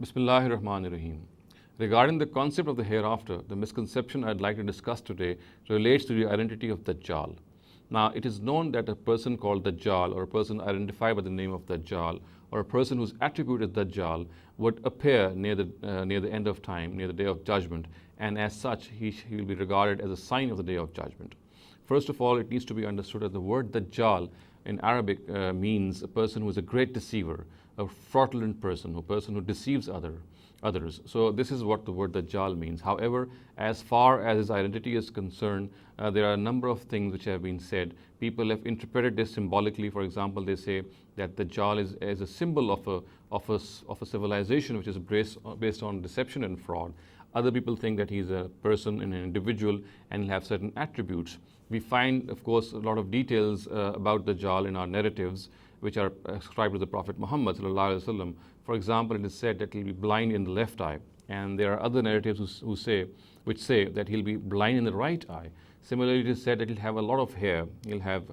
Bismillahir Rahmanir Rahim. Regarding the concept of the hereafter, the misconception I'd like to discuss today relates to the identity of Dajjal. Now, it is known that a person called Dajjal, or a person identified by the name of Dajjal, or a person whose attribute is Dajjal, would appear near the end of time, near the day of judgment, and as such, he will be regarded as a sign of the day of judgment. First of all, it needs to be understood that the word Dajjal in Arabic means a person who is a great deceiver, a fraudulent person, a person who deceives others. So this is what the word Dajjal means. However, as far as his identity is concerned, there are a number of things which have been said. People have interpreted this symbolically. For example, they say that Dajjal is a symbol of a civilization which is based on deception and fraud. Other people think that he's a person and an individual and he'll have certain attributes. We find, of course, a lot of details about Dajjal in our narratives, which are ascribed to the Prophet Muhammad sallallahu alaihi wasallam. For example, it is said that he'll be blind in the left eye, and there are other narratives which say that he'll be blind in the right eye. Similarly, it is said that he'll have a lot of hair. He'll have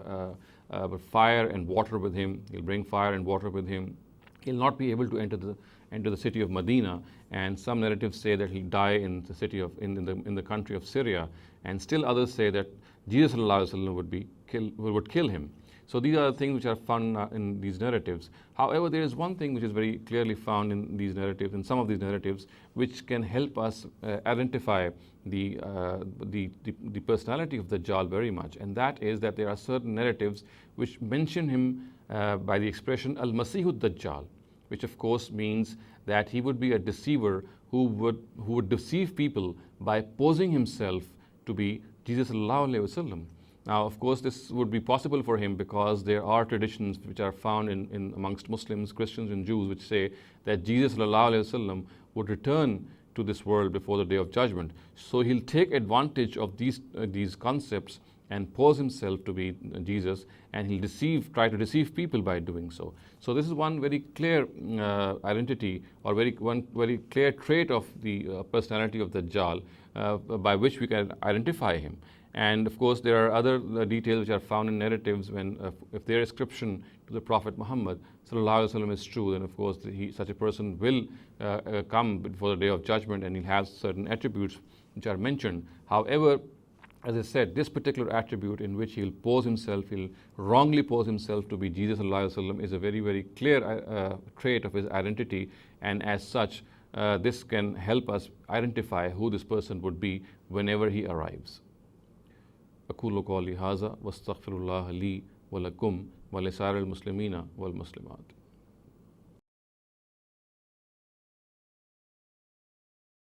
fire and water with him. He'll bring fire and water with him. He'll not be able to enter the city of Medina, and some narratives say that he'll die in the city of in the country of Syria, and still others say that Jesus sallallahu alaihi wasallam would kill him. So these are the things which are found in these narratives. However, there is one thing which is very clearly found in these narratives, in some of these narratives, which can help us identify the personality of Dajjal very much, and that is that there are certain narratives which mention him by the expression Al-Masihud Dajjal, which of course means that he would be a deceiver who would deceive people by posing himself to be Jesus sallallahu alaihi wasallam. Now, of course, this would be possible for him because there are traditions which are found in amongst Muslims, Christians, and Jews which say that Jesus sallallahu alaihi wasallam would return to this world before the day of judgment. So he'll take advantage of these concepts and pose himself to be Jesus, and he'll try to deceive people by doing so. So this is one very clear identity, or one very clear trait of the personality of Dajjal by which we can identify him. And of course, there are other details which are found in narratives when, if their ascription to the Prophet Muhammad sallallahu alaihi wasallam is true, then of course such a person will come before the day of judgment, and he'll have certain attributes which are mentioned. However, as I said, this particular attribute in which he'll wrongly pose himself to be Jesus sallallahu alaihi wasallam is a very, very clear trait of his identity, and as such, this can help us identify who this person would be whenever he arrives. أقول قولي هذا واستغفر الله لي ولكم ولسائر المسلمين والمسلمات.